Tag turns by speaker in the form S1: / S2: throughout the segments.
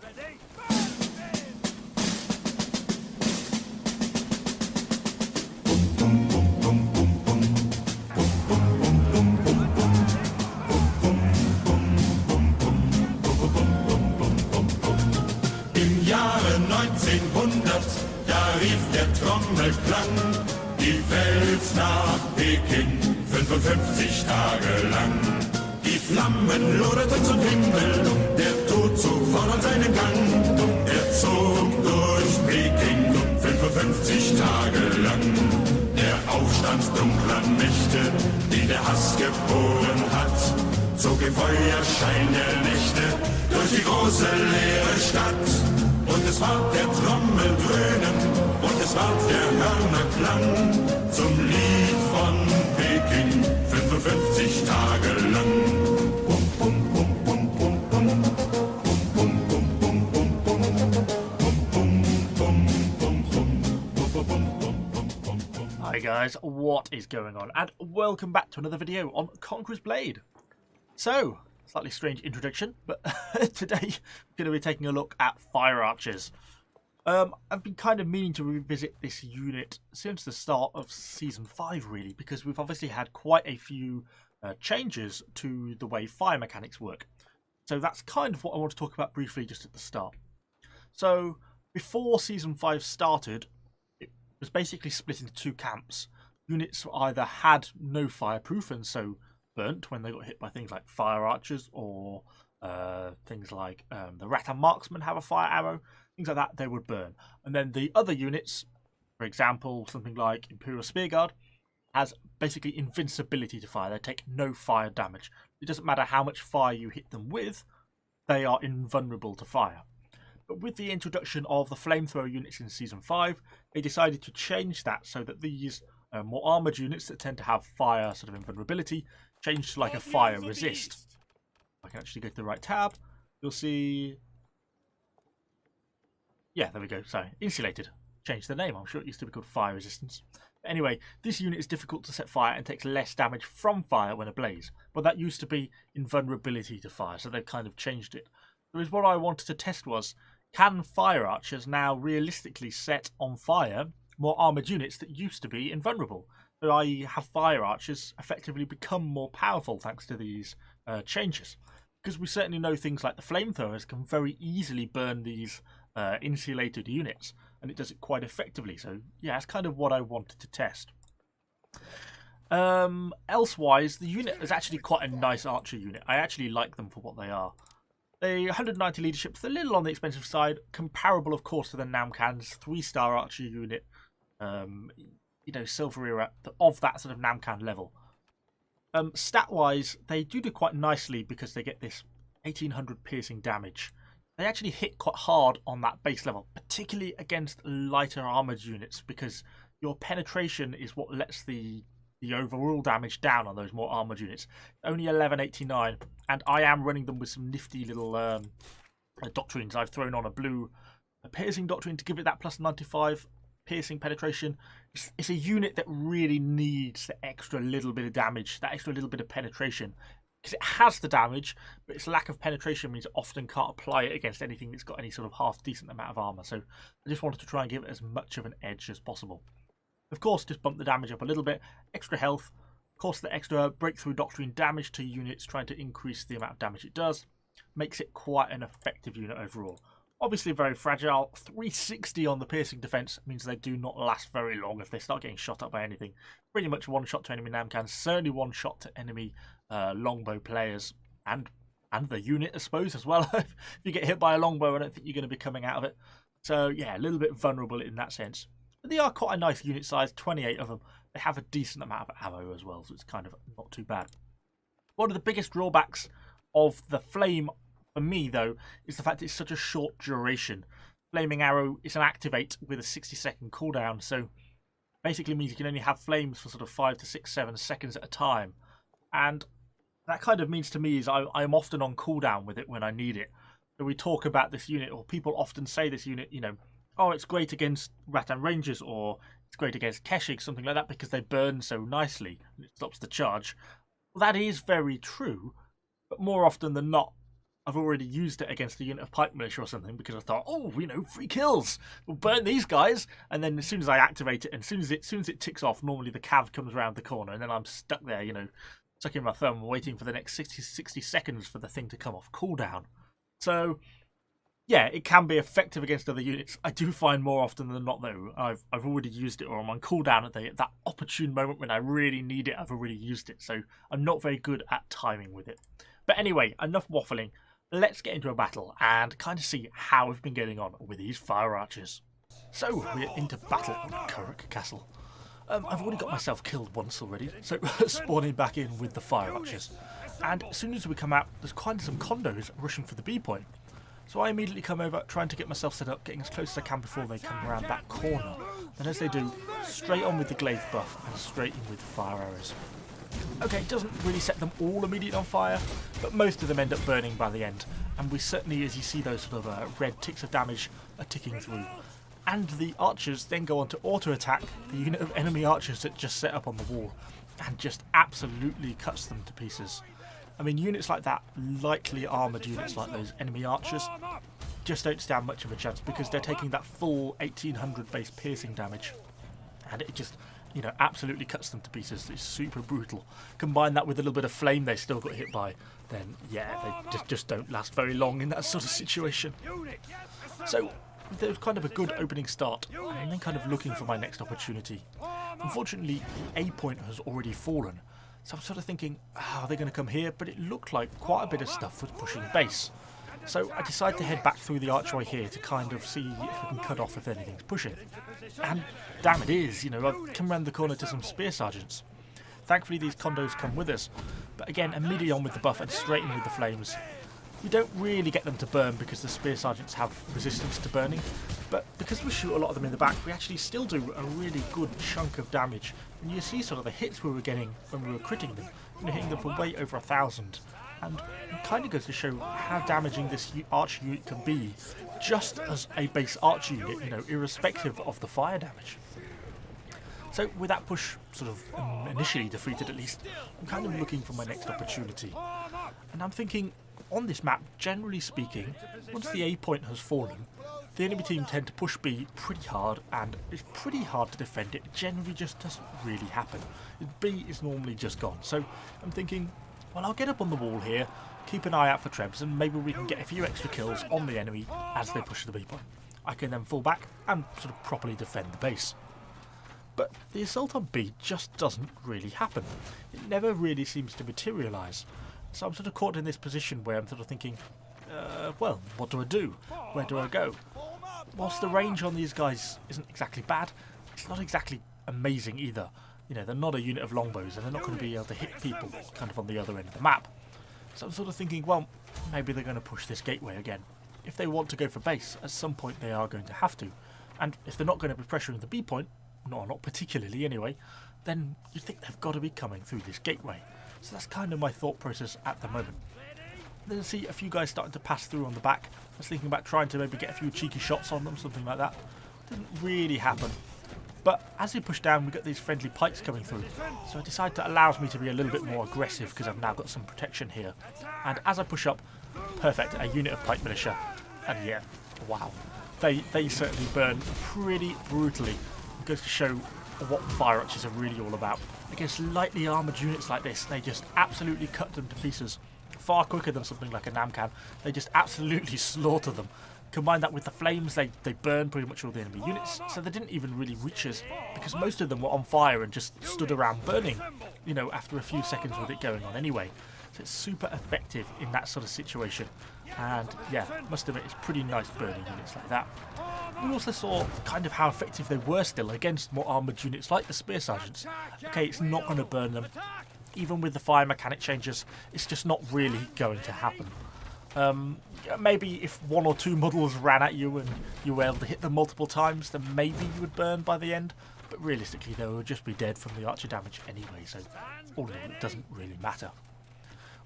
S1: Im Jahre 1900, da rief der Trommelklang die Welt nach Peking, 55 Tage lang. Die Flammen loderten zum Himmel, der Tod zog fort seinen Gang. Er zog durch Peking, 55 Tage lang. Der Aufstand dunkler Mächte, den der Hass geboren hat, zog im Feuerschein der Nächte durch die große leere Stadt. Und es war der Trommel dröhnen und es war der Hörner Klang zum Lied von Peking, 55 Tage lang. Bum, bum, bum, bum, bum, bum. Bum, bum, bum, bum, bum, bum. Bum, bum, bum, bum, bum.
S2: Hi guys, what is going on? And welcome back to another video on Conqueror's Blade. So, slightly strange introduction, but today we're going to be taking a look at fire archers. I've been kind of meaning to revisit this unit since the start of Season 5 really, because we've obviously had quite a few changes to the way fire mechanics work. So that's kind of what I want to talk about briefly just at the start. So before Season 5 started, it was basically split into two camps. Units either had no fireproof and so burnt when they got hit by things like fire archers, or things like the Rattan marksmen have a fire arrow, things like that, they would burn. And then the other units, for example, something like Imperial Spearguard, has basically invincibility to fire. They take no fire damage. It doesn't matter how much fire you hit them with, they are invulnerable to fire. But with the introduction of the flamethrower units in Season 5, they decided to change that so that these more armoured units that tend to have fire sort of invulnerability changed to like a fire resist. I can actually go to the right tab. You'll see... Yeah, there we go. Sorry, insulated. Changed the name. I'm sure it used to be called fire resistance. But anyway, this unit is difficult to set fire and takes less damage from fire when ablaze. But that used to be invulnerability to fire, so they've kind of changed it. So what I wanted to test was, can fire archers now realistically set on fire more armoured units that used to be invulnerable? So i.e. have fire archers effectively become more powerful thanks to these changes. Because we certainly know things like the flamethrowers can very easily burn these insulated units, and it does it quite effectively. So yeah, that's kind of what I wanted to test. Elsewise, the unit is actually quite a nice archer unit. I actually like them for what they are. They 190 leadership, so a little on the expensive side, comparable of course to the Namkhan's 3-star archer unit. You know, silver era of that sort of Namkhan level. Stat-wise, they do quite nicely because they get this 1800 piercing damage. They actually hit quite hard on that base level, particularly against lighter armoured units, because your penetration is what lets the overall damage down on those more armoured units. Only 1189, and I am running them with some nifty little doctrines. I've thrown on a blue piercing doctrine to give it that plus 95 piercing penetration. It's a unit that really needs the extra little bit of damage, that extra little bit of penetration, because it has the damage, but its lack of penetration means it often can't apply it against anything that's got any sort of half decent amount of armour. So I just wanted to try and give it as much of an edge as possible. Of course, just bump the damage up a little bit, extra health, of course the extra breakthrough doctrine damage to units, trying to increase the amount of damage it does, makes it quite an effective unit overall. Obviously very fragile. 360 on the piercing defense means they do not last very long if they start getting shot up by anything. Pretty much one shot to enemy Namkhans, certainly one shot to enemy longbow players, and the unit I suppose as well. If you get hit by a longbow, I don't think you're going to be coming out of it. So yeah, a little bit vulnerable in that sense. But they are quite a nice unit size, 28 of them. They have a decent amount of ammo as well, so it's kind of not too bad. One of the biggest drawbacks of the flame for me, though, is the fact it's such a short duration. Flaming Arrow is an activate with a 60-second cooldown, so basically means you can only have flames for sort of 5 to 6, 7 seconds at a time. And that kind of means to me is I'm often on cooldown with it when I need it. So we talk about this unit, or people often say this unit, you know, oh, it's great against Rattan Rangers, or it's great against Keshig, something like that, because they burn so nicely and it stops the charge. Well, that is very true, but more often than not, I've already used it against a unit of pipe militia or something because I thought, oh, you know, 3 kills, we'll burn these guys. And then as soon as I activate it, and as soon as it ticks off, normally the cav comes around the corner, and then I'm stuck there, you know, sucking my thumb, waiting for the next 60 seconds for the thing to come off cooldown. So yeah, it can be effective against other units. I do find more often than not, though, I've already used it, or I'm on cooldown at that opportune moment when I really need it. I've already used it, so I'm not very good at timing with it. But anyway, enough waffling. Let's get into a battle and kind of see how we've been getting on with these fire archers. So we're into battle on Conqueror Castle. I've already got myself killed once already, so spawning back in with the fire archers. And as soon as we come out, there's kind of some condos rushing for the B point. So I immediately come over, trying to get myself set up, getting as close as I can before they come around that corner. And as they do, straight on with the glaive buff and straight in with the fire arrows. Okay, it doesn't really set them all immediately on fire, but most of them end up burning by the end. And we certainly, as you see, those sort of red ticks of damage are ticking through. And the archers then go on to auto-attack the unit of enemy archers that just set up on the wall, and just absolutely cuts them to pieces. I mean, units like that, lightly armoured units like those enemy archers, just don't stand much of a chance because they're taking that full 1800 base piercing damage. And it just, you know, absolutely cuts them to pieces. It's super brutal. Combine that with a little bit of flame they still got hit by, then yeah, they just don't last very long in that sort of situation. So there was kind of a good opening start, and then kind of looking for my next opportunity. Unfortunately, the A point has already fallen, so I'm sort of thinking, are they going to come here? But it looked like quite a bit of stuff was pushing base. So I decided to head back through the archway here to kind of see if we can cut off if anything's pushing. And damn it is, you know, I've come around the corner to some spear sergeants. Thankfully these condos come with us, but again, immediately on with the buff and straight in with the flames. We don't really get them to burn because the spear sergeants have resistance to burning, but because we shoot a lot of them in the back, we actually still do a really good chunk of damage. And you see sort of the hits we were getting when we were critting them, you know, hitting them for way over 1,000. And it kind of goes to show how damaging this archer unit can be, just as a base archer unit, you know, irrespective of the fire damage. So with that push sort of initially defeated at least, I'm kind of looking for my next opportunity. And I'm thinking, on this map, generally speaking, once the A point has fallen, the enemy team tend to push B pretty hard, and it's pretty hard to defend it. It generally just doesn't really happen. B is normally just gone. So I'm thinking, well, I'll get up on the wall here, keep an eye out for trebs, and maybe we can get a few extra kills on the enemy as they push the B point. I can then fall back and sort of properly defend the base. But the assault on B just doesn't really happen. It never really seems to materialise. So I'm sort of caught in this position where I'm sort of thinking, well, what do I do? Where do I go? Whilst the range on these guys isn't exactly bad, it's not exactly amazing either. You know, they're not a unit of longbows, and they're not going to be able to hit people kind of on the other end of the map. So I'm sort of thinking, well, maybe they're going to push this gateway again. If they want to go for base, at some point they are going to have to. And if they're not going to be pressuring the B point, not particularly anyway, then you'd think they've got to be coming through this gateway. So that's kind of my thought process at the moment. Then I see a few guys starting to pass through on the back. I was thinking about trying to maybe get a few cheeky shots on them, something like that. Didn't really happen. But as we push down, we get these friendly pikes coming through. So I decided that allows me to be a little bit more aggressive because I've now got some protection here. And as I push up, perfect, a unit of pike militia. And yeah, wow. They certainly burn pretty brutally. It goes to show what fire archers are really all about. Against lightly armoured units like this, they just absolutely cut them to pieces. Far quicker than something like a Namcan. They just absolutely slaughter them. Combine that with the flames, they burn pretty much all the enemy units, so they didn't even really reach us, because most of them were on fire and just stood around burning, you know, after a few seconds with it going on anyway. So it's super effective in that sort of situation. And yeah, must admit, it's pretty nice burning units like that. We also saw kind of how effective they were still against more armoured units like the Spear Sergeants. Okay, it's not going to burn them. Even with the fire mechanic changes, it's just not really going to happen. Maybe if one or two models ran at you and you were able to hit them multiple times, then maybe you would burn by the end. But realistically, they would just be dead from the archer damage anyway, so all in all, it doesn't really matter.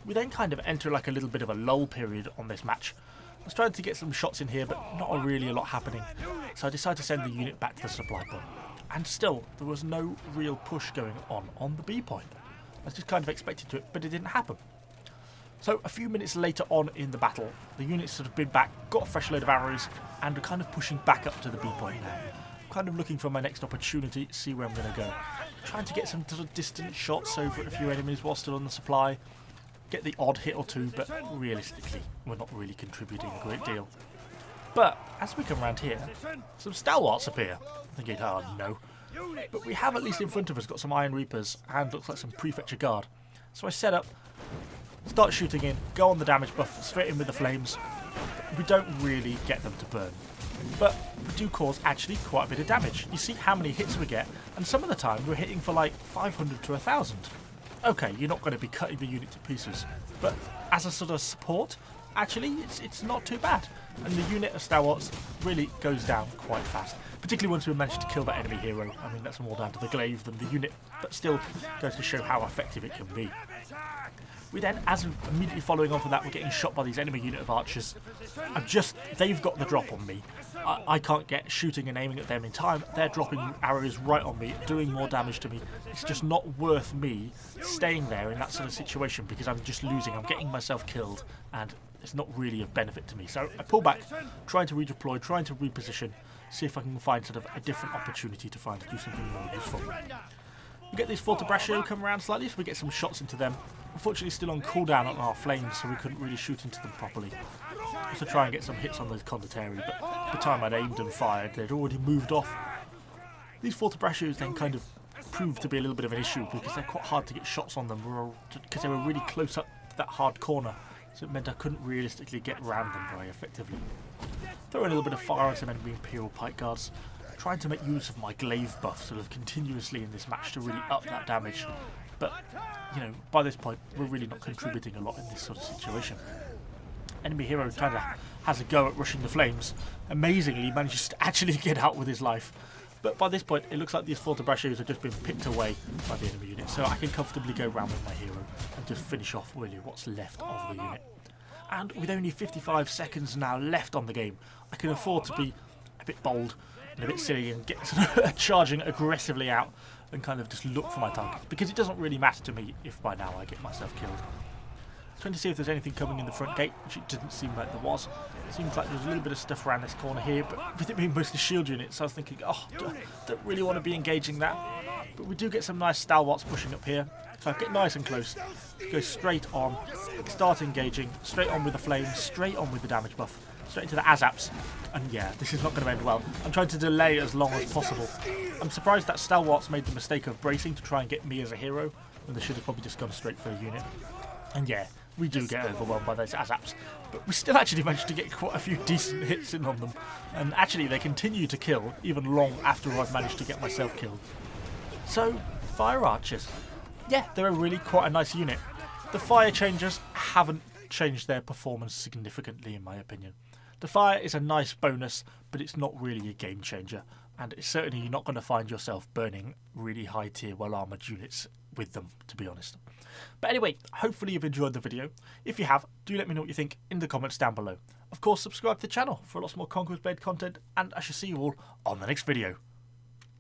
S2: We then kind of enter like a little bit of a lull period on this match. I was trying to get some shots in here, but not really a lot happening. So I decided to send the unit back to the supply point. And still, there was no real push going on the B point. I was just kind of expected to it, but it didn't happen. So a few minutes later on in the battle, the unit's sort of been back, got a fresh load of arrows, and are kind of pushing back up to the B point now. I'm kind of looking for my next opportunity, see where I'm going to go. Trying to get some sort of distant shots over at a few enemies while still on the supply. Get the odd hit or two, but realistically, we're not really contributing a great deal. But as we come around here, some stalwarts appear. Thinking, oh no. But we have, at least in front of us, got some Iron Reapers and looks like some Prefecture Guard. So I set up, start shooting in, go on the damage buff, straight in with the flames. We don't really get them to burn. But we do cause actually quite a bit of damage. You see how many hits we get, and some of the time we're hitting for like 500 to 1,000. Okay, you're not going to be cutting the unit to pieces, but as a sort of support, actually it's not too bad. And the unit of stalwarts really goes down quite fast, particularly once we manage to kill that enemy hero. I mean, that's more down to the glaive than the unit, but still goes to show how effective it can be. We then, as immediately following on from that, we're getting shot by these enemy unit of archers. They've got the drop on me. I can't get shooting and aiming at them in time. They're dropping arrows right on me, doing more damage to me. It's just not worth me staying there in that sort of situation because I'm just losing. I'm getting myself killed, and it's not really of benefit to me. So I pull back, trying to redeploy, trying to reposition, see if I can find sort of a different opportunity to do something more useful. We get these Fortebraccio come around slightly, so we get some shots into them. Unfortunately still on cooldown on our flames, so we couldn't really shoot into them properly. Also try and get some hits on those Condottieri, but by the time I'd aimed and fired, they'd already moved off. These Fortebraccios then kind of proved to be a little bit of an issue because they're quite hard to get shots on them because they were really close up to that hard corner, so it meant I couldn't realistically get around them very effectively. Throw in a little bit of fire on some enemy Imperial Pike Guards, trying to make use of my glaive buff sort of continuously in this match to really up that damage. But, you know, by this point, we're really not contributing a lot in this sort of situation. Enemy hero kind of has a go at rushing the flames. Amazingly, he manages to actually get out with his life. But by this point, it looks like these Fortebraccios have just been picked away by the enemy unit, so I can comfortably go round with my hero and just finish off really what's left of the unit. And with only 55 seconds now left on the game, I can afford to be a bit bold and a bit silly and get charging aggressively out and kind of just look for my targets, because it doesn't really matter to me if by now I get myself killed. Trying to see if there's anything coming in the front gate, which it didn't seem like there was. Seems like there's a little bit of stuff around this corner here, but with it being mostly shield units, I was thinking, oh, don't really want to be engaging that. But we do get some nice stalwarts pushing up here, so I get nice and close, go straight on, start engaging, straight on with the flames, straight on with the damage buff, straight into the Azaps, and yeah, this is not going to end well. I'm trying to delay as long as possible. I'm surprised that stalwarts made the mistake of bracing to try and get me as a hero, when they should have probably just gone straight for a unit. And yeah, we do get overwhelmed by those Azaps, but we still actually managed to get quite a few decent hits in on them, and actually they continue to kill even long after I've managed to get myself killed. So, Fire Archers. Yeah, they're really quite a nice unit. The Fire Changers haven't changed their performance significantly in my opinion. The Fire is a nice bonus, but it's not really a game changer, and it's certainly you're not going to find yourself burning really high tier well armoured units with them, to be honest. But anyway, hopefully you've enjoyed the video. If you have, do let me know what you think in the comments down below. Of course, subscribe to the channel for lots more Conqueror's Blade content, and I shall see you all on the next video.